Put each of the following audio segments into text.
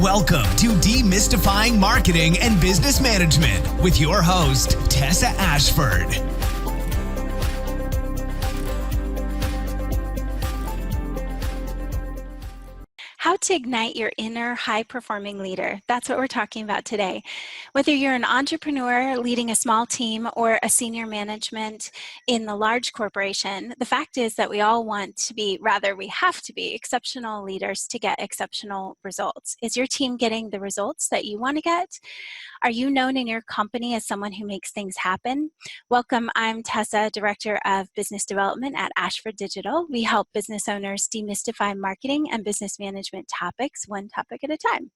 Welcome to Demystifying Marketing and Business Management with your host, Tessa Ashford. How to ignite your inner high-performing leader. That's what we're talking about today. Whether you're an entrepreneur leading a small team or a senior management in the large corporation, the fact is that we all want to be, rather we have to be, exceptional leaders to get exceptional results. Is your team getting the results that you want to get? Are you known in your company as someone who makes things happen? Welcome, I'm Tessa, Director of Business Development at Ashford Digital. We help business owners demystify marketing and business management topics, one topic at a time.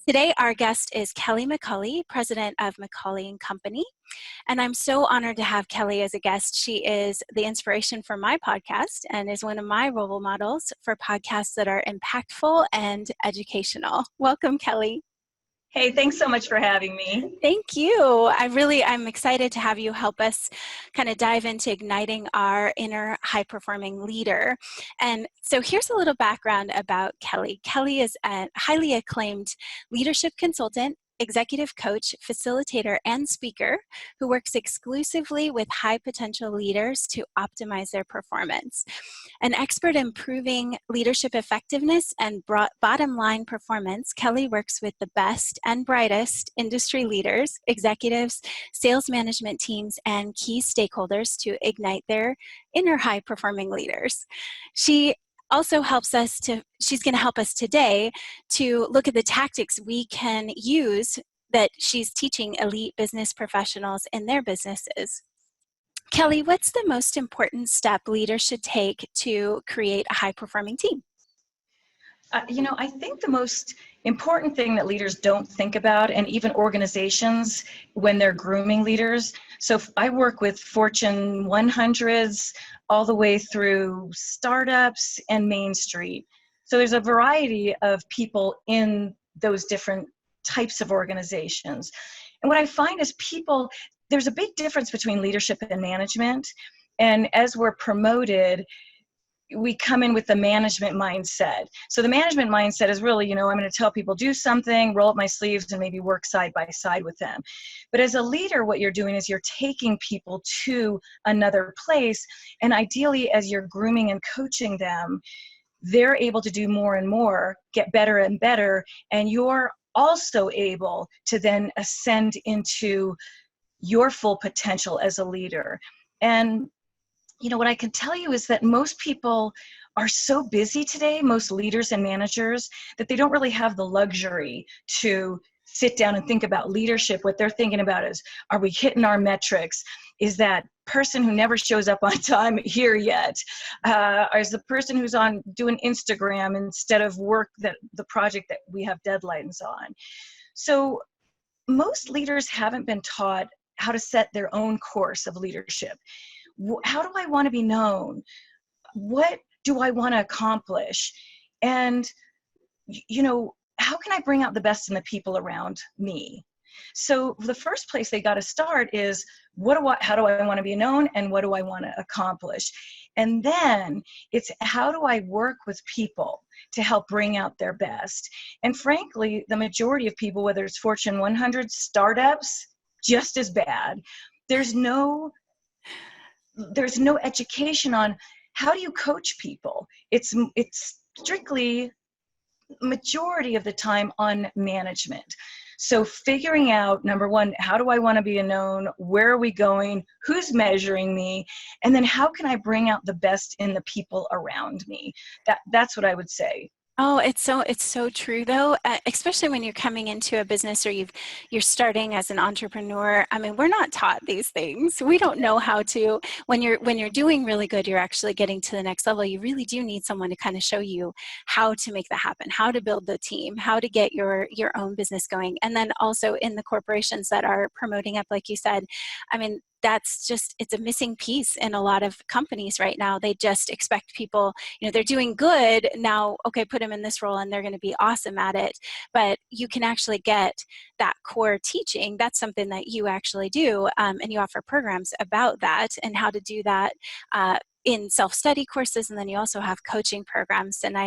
Today, our guest is Kelli McCauley, President of McCauley & Company. And I'm so honored to have Kelli as a guest. She is the inspiration for my podcast and is one of my role models for podcasts that are impactful and educational. Welcome, Kelli. Hey, thanks so much for having me. Thank you. I'm excited to have you help us kind of dive into igniting our inner high-performing leader. And so here's a little background about Kelli. Kelli is a highly acclaimed leadership consultant, executive coach, facilitator, and speaker who works exclusively with high potential leaders to optimize their performance. An expert in improving leadership effectiveness and bottom line performance, Kelli works with the best and brightest industry leaders, executives, sales management teams, and key stakeholders to ignite their inner high performing leaders. She's going to help us today to look at the tactics we can use that she's teaching elite business professionals in their businesses. Kelli, what's the most important step leaders should take to create a high-performing team? I think the most important thing that leaders don't think about, and even organizations when they're grooming leaders. So I work with Fortune 100s all the way through startups and Main Street. So there's a variety of people in those different types of organizations. And what I find is there's a big difference between leadership and management. And as we're promoted, we come in with the management mindset. So the management mindset is really, I'm going to tell people do something, roll up my sleeves, and maybe work side by side with them. But as a leader, what you're doing is you're taking people to another place. And ideally, as you're grooming and coaching them, they're able to do more and more, get better and better. And you're also able to then ascend into your full potential as a leader. And what I can tell you is that most people are so busy today, most leaders and managers, that they don't really have the luxury to sit down and think about leadership. What they're thinking about is, are we hitting our metrics? Is that person who never shows up on time here yet? Is the person who's on doing Instagram instead of work, that the project that we have deadlines on? So most leaders haven't been taught how to set their own course of leadership. How do I want to be known? What do I want to accomplish? And, how can I bring out the best in the people around me? So the first place they got to start is, how do I want to be known, and what do I want to accomplish? And then it's, how do I work with people to help bring out their best? And frankly, the majority of people, whether it's Fortune 100 startups, just as bad. There's no education on how do you coach people. It's strictly majority of the time on management. So figuring out, number one, how do I want to be known? Where are we going? Who's measuring me? And then how can I bring out the best in the people around me? That's what I would say. Oh, it's so true though, especially when you're coming into a business or you're starting as an entrepreneur. I mean, we're not taught these things. We don't know how to, when you're doing really good, you're actually getting to the next level. You really do need someone to kind of show you how to make that happen, how to build the team, how to get your own business going. And then also in the corporations that are promoting up, like you said, I mean, it's a missing piece in a lot of companies right now. They just expect people, they're doing good now, okay, put them in this role and they're going to be awesome at it. But you can actually get that core teaching. That's something that you actually do, and you offer programs about that and how to do that in self-study courses, and then you also have coaching programs. And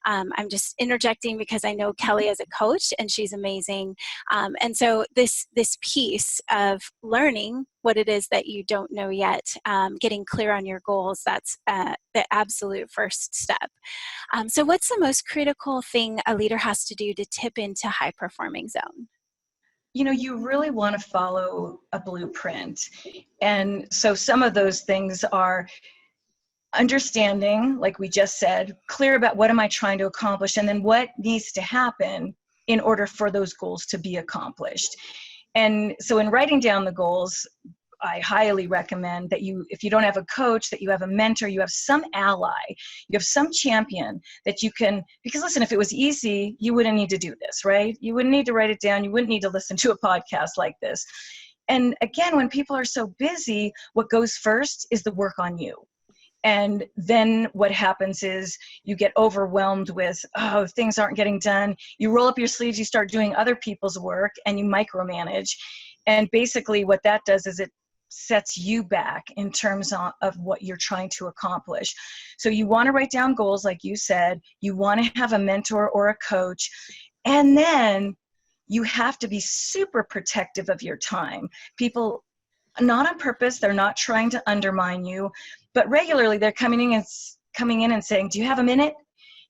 I'm just interjecting because I know Kelly is a coach and she's amazing. And so this piece of learning what it is that you don't know yet, getting clear on your goals, that's the absolute first step. So what's the most critical thing a leader has to do to tip into high performing zone? You really want to follow a blueprint. And so some of those things are understanding, like we just said, clear about what am I trying to accomplish, and then what needs to happen in order for those goals to be accomplished. And so in writing down the goals, I highly recommend that if you don't have a coach, that you have a mentor, you have some ally, you have some champion that you can, because listen, if it was easy, you wouldn't need to do this, right? You wouldn't need to write it down. You wouldn't need to listen to a podcast like this. And again, when people are so busy, what goes first is the work on you. And then what happens is you get overwhelmed with, oh, things aren't getting done. You roll up your sleeves, you start doing other people's work, and you micromanage. And basically what that does is it sets you back in terms of what you're trying to accomplish. So you want to write down goals, like you said. You want to have a mentor or a coach. And then you have to be super protective of your time. People, not on purpose, they're not trying to undermine you, but regularly they're coming in and saying, do you have a minute?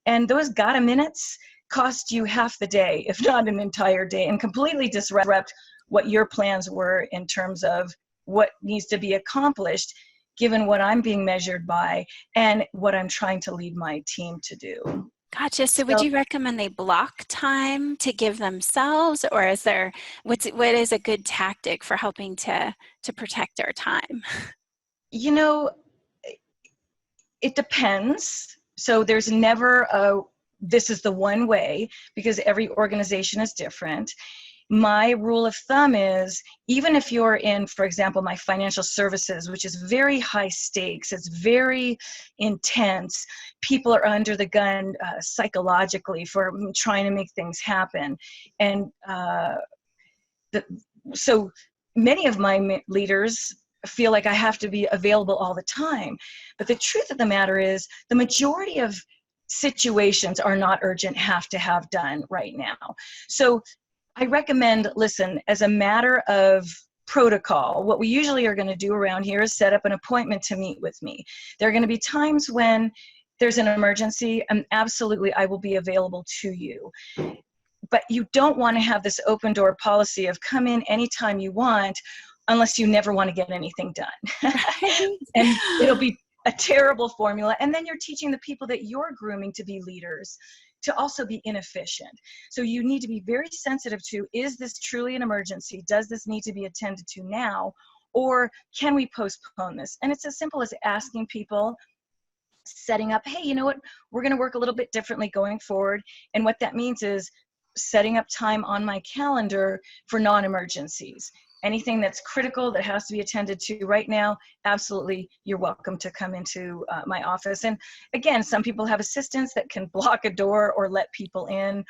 And those gotta minutes cost you half the day, if not an entire day, and completely disrupt what your plans were in terms of what needs to be accomplished, given what I'm being measured by and what I'm trying to lead my team to do. Gotcha. So would you recommend they block time to give themselves, or what is a good tactic for helping to protect our time? It depends. So there's never this is the one way, because every organization is different. My rule of thumb is, even if you're in, for example, my financial services, which is very high stakes, it's very intense. People are under the gun psychologically for trying to make things happen. And so many of my leaders feel like I have to be available all the time. But the truth of the matter is, the majority of situations are not urgent, have to have done right now. So I recommend, listen, as a matter of protocol, what we usually are going to do around here is set up an appointment to meet with me. There are going to be times when there's an emergency, and absolutely I will be available to you. But you don't want to have this open door policy of come in anytime you want, unless you never want to get anything done. And it'll be a terrible formula. And then you're teaching the people that you're grooming to be leaders to also be inefficient. So you need to be very sensitive to, is this truly an emergency? Does this need to be attended to now? Or can we postpone this? And it's as simple as asking people, setting up, hey, you know what? We're going to work a little bit differently going forward. And what that means is setting up time on my calendar for non-emergencies. Anything that's critical that has to be attended to right now, absolutely, you're welcome to come into my office. And again, some people have assistants that can block a door or let people in.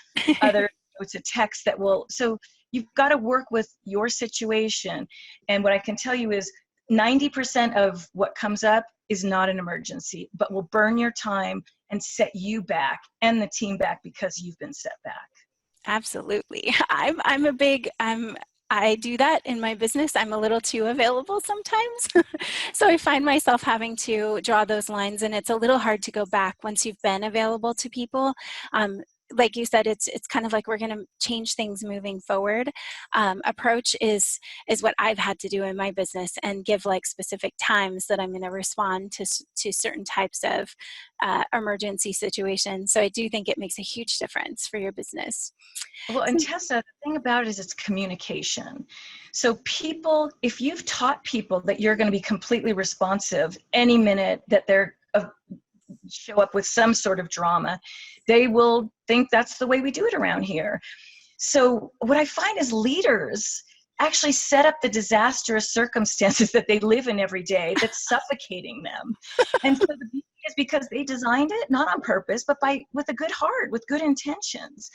Others, it's a text that will. So you've got to work with your situation. And what I can tell you is 90% of what comes up is not an emergency, but will burn your time and set you back and the team back because you've been set back. Absolutely. I do that in my business. I'm a little too available sometimes. So I find myself having to draw those lines, and it's a little hard to go back once you've been available to people. Like you said, it's kind of like we're going to change things moving forward. Approach is what I've had to do in my business, and give like specific times that I'm going to respond to certain types of emergency situations. So I do think it makes a huge difference for your business. Well, and Tessa, the thing about it is it's communication. So people, if you've taught people that you're going to be completely responsive any minute that they're show up with some sort of drama, they will think that's the way we do it around here. So what I find is leaders actually set up the disastrous circumstances that they live in every day that's suffocating them. And so the beauty is because they designed it, not on purpose, but with a good heart, with good intentions.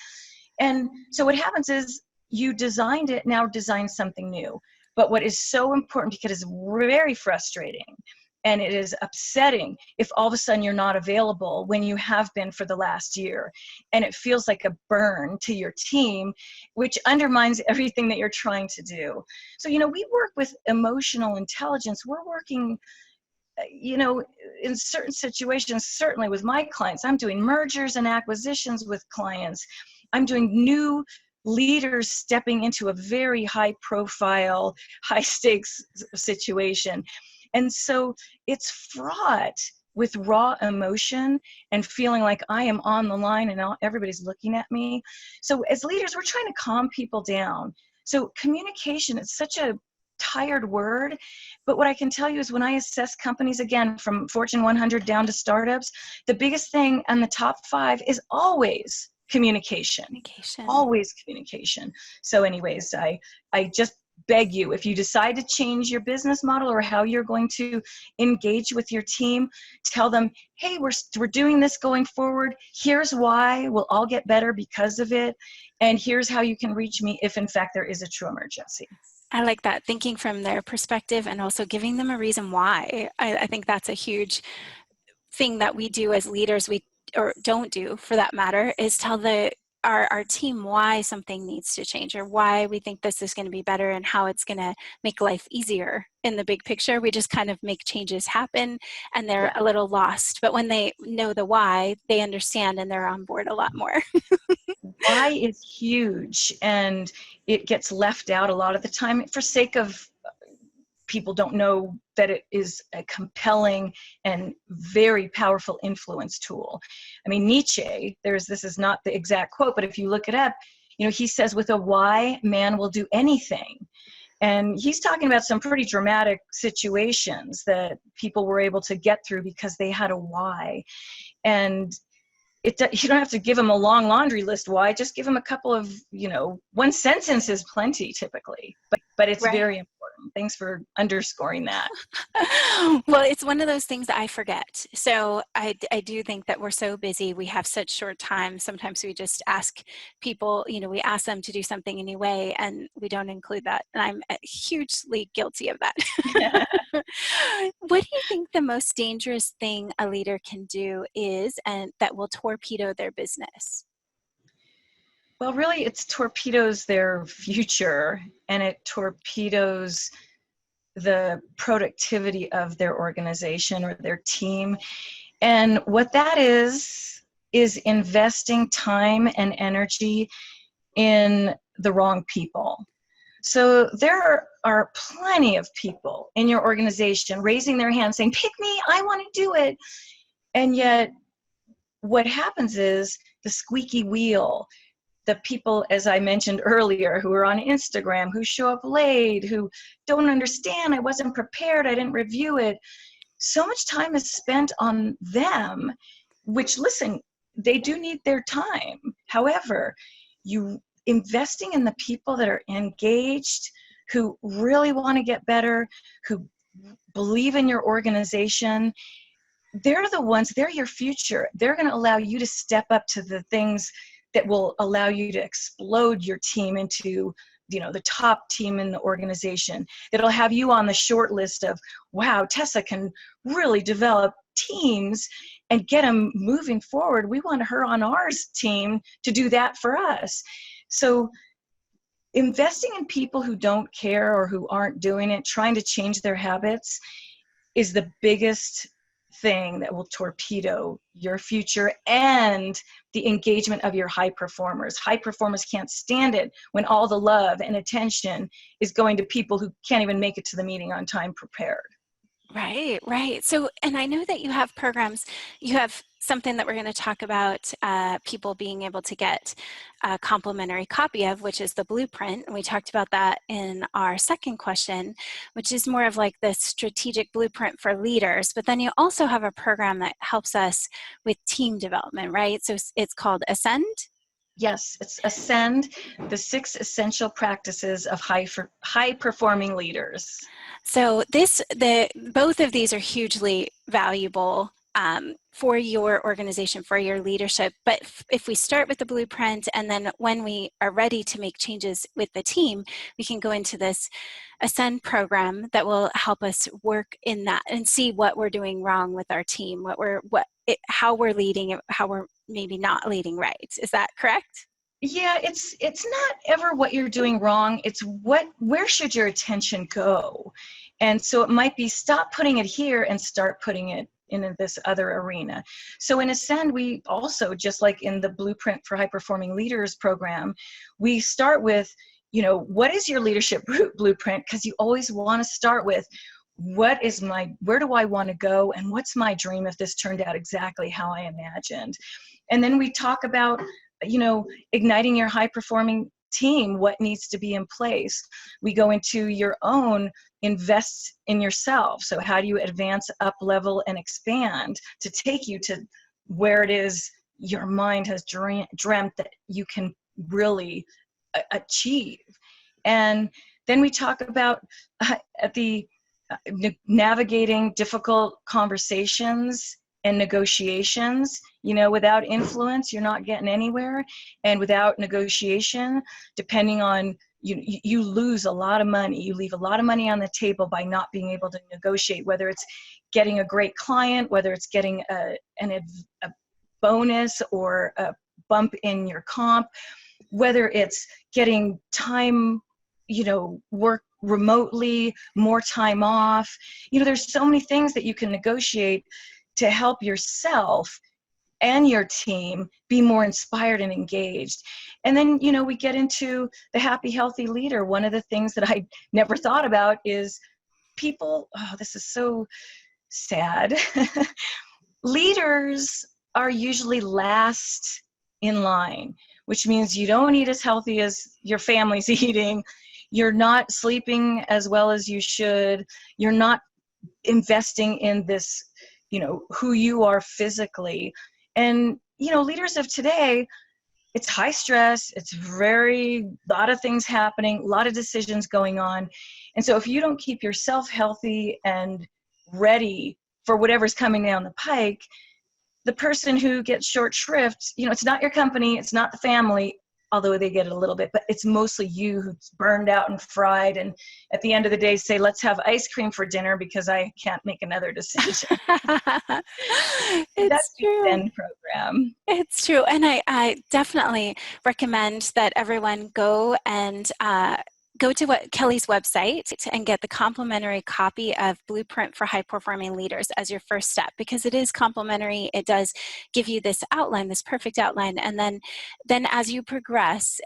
And so what happens is you designed it, now design something new. But what is so important, because it's very frustrating, And it is upsetting if all of a sudden you're not available when you have been for the last year. And it feels like a burn to your team, which undermines everything that you're trying to do. So, we work with emotional intelligence. We're working, in certain situations, certainly with my clients, I'm doing mergers and acquisitions with clients. I'm doing new leaders stepping into a very high profile, high stakes situation. And so it's fraught with raw emotion and feeling like I am on the line and everybody's looking at me. So as leaders, we're trying to calm people down. So communication is such a tired word, but what I can tell you is when I assess companies, again, from Fortune 100 down to startups, the biggest thing on the top 5 is always communication. Always communication. So anyways, I just beg you, if you decide to change your business model or how you're going to engage with your team, tell them, hey, we're doing this going forward. Here's why. We'll all get better because of it. And here's how you can reach me if in fact there is a true emergency. I like that, thinking from their perspective and also giving them a reason why. I think that's a huge thing that we do as leaders, or don't do for that matter, is tell our team why something needs to change or why we think this is going to be better and how it's going to make life easier in the big picture. We just kind of make changes happen and they're a little lost. But when they know the why, they understand and they're on board a lot more. Why is huge, and it gets left out a lot of the time for sake of people don't know that it is a compelling and very powerful influence tool. I mean, Nietzsche, this is not the exact quote, but if you look it up, he says, with a why, man will do anything. And he's talking about some pretty dramatic situations that people were able to get through because they had a why. And you don't have to give them a long laundry list why, just give them a couple of, one sentence is plenty typically, but it's very important. Thanks for underscoring that. Well, it's one of those things that I forget. So I do think that we're so busy. We have such short time. Sometimes we just ask people, we ask them to do something anyway, and we don't include that. And I'm hugely guilty of that. What do you think the most dangerous thing a leader can do is, and that will torpedo their business? Well, really, it torpedoes their future, and it torpedoes the productivity of their organization or their team. And what that is investing time and energy in the wrong people. So there are plenty of people in your organization raising their hand saying, pick me, I want to do it. And yet what happens is the squeaky wheel, the people, as I mentioned earlier, who are on Instagram, who show up late, who don't understand, I wasn't prepared, I didn't review it. So much time is spent on them, which, listen, they do need their time. However, investing in the people that are engaged, who really want to get better, who believe in your organization, they're the ones, they're your future. They're going to allow you to step up to the things that will allow you to explode your team into, the top team in the organization. That'll have you on the short list of, wow, Tessa can really develop teams and get them moving forward. We want her on our team to do that for us. So investing in people who don't care or who aren't doing it, trying to change their habits, is the biggest thing that will torpedo your future and the engagement of your high performers. High performers can't stand it when all the love and attention is going to people who can't even make it to the meeting on time prepared. Right. So, and I know that you have programs, you have something that we're going to talk about, people being able to get a complimentary copy of, which is the blueprint. And we talked about that in our second question, which is more of like the strategic blueprint for leaders. But then you also have a program that helps us with team development, right? So it's called Ascend. Yes, it's Ascend, the 6 essential practices of high performing leaders. So both of these are hugely valuable for your organization, for your leadership. But if we start with the blueprint, and then when we are ready to make changes with the team, we can go into this Ascend program that will help us work in that and see what we're doing wrong with our team, how we're leading, how we're maybe not leading right. Is that correct? Yeah, it's not ever what you're doing wrong. It's where should your attention go? And so it might be stop putting it here and start putting it in this other arena. So in Ascend, we also, just like in the Blueprint for High Performing Leaders program, we start with, what is your leadership blueprint? Because you always want to start with, where do I want to go? And what's my dream if this turned out exactly how I imagined? And then we talk about, igniting your high performing team, what needs to be in place. We go into your own invest in yourself. So how do you advance, up level, and expand to take you to where it is your mind has dreamt that you can really achieve? And then we talk about navigating difficult conversations and negotiations. Without influence, you're not getting anywhere. And without negotiation, depending on, you lose a lot of money. You leave a lot of money on the table by not being able to negotiate, whether it's getting a great client, whether it's getting a bonus or a bump in your comp, whether it's getting time, work remotely, more time off. There's so many things that you can negotiate to help yourself and your team be more inspired and engaged. And then, we get into the happy, healthy leader. One of the things that I never thought about is people, this is so sad. Leaders are usually last in line, which means you don't eat as healthy as your family's eating. You're not sleeping as well as you should. You're not investing in this, who you are physically. And, leaders of today, it's high stress, it's lot of things happening, a lot of decisions going on. And so if you don't keep yourself healthy and ready for whatever's coming down the pike, the person who gets short shrift, it's not your company, it's not the family, although they get it a little bit, but it's mostly you who's burned out and fried. And at the end of the day, say, let's have ice cream for dinner because I can't make another decision. That's true. the Ascend program. It's true. And I definitely recommend that everyone go to Kelli's website and get the complimentary copy of Blueprint for High Performing Leaders as your first step, because it is complimentary. It does give you this outline, this perfect outline. And then as you progress,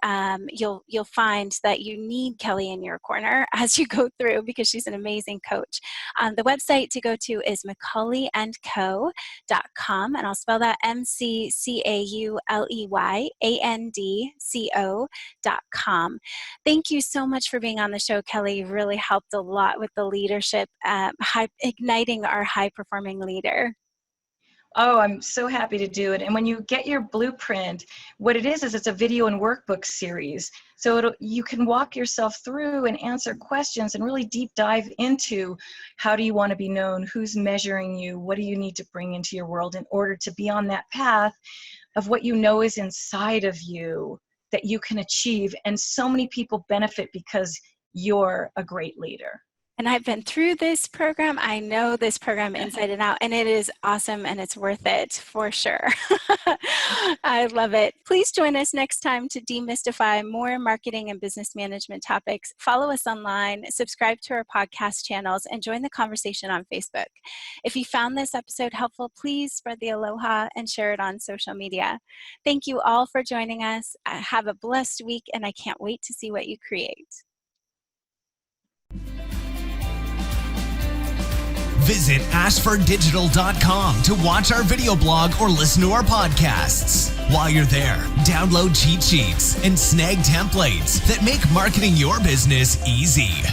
you'll find that you need Kelli in your corner as you go through, because she's an amazing coach. The website to go to is McCauleyandco.com, and I'll spell that McCauleyandco.com. Thank you so much for being on the show, Kelli. You've really helped a lot with the leadership, igniting our high-performing leader. Oh, I'm so happy to do it. And when you get your blueprint, what it is it's a video and workbook series. So you can walk yourself through and answer questions and really deep dive into how do you want to be known, who's measuring you, what do you need to bring into your world in order to be on that path of what you know is inside of you that you can achieve. And so many people benefit because you're a great leader. And I've been through this program. I know this program inside and out, and it is awesome, and it's worth it for sure. I love it. Please join us next time to demystify more marketing and business management topics. Follow us online, subscribe to our podcast channels, and join the conversation on Facebook. If you found this episode helpful, please spread the aloha and share it on social media. Thank you all for joining us. Have a blessed week, and I can't wait to see what you create. Visit ashforddigital.com to watch our video blog or listen to our podcasts. While you're there, download cheat sheets and snag templates that make marketing your business easy.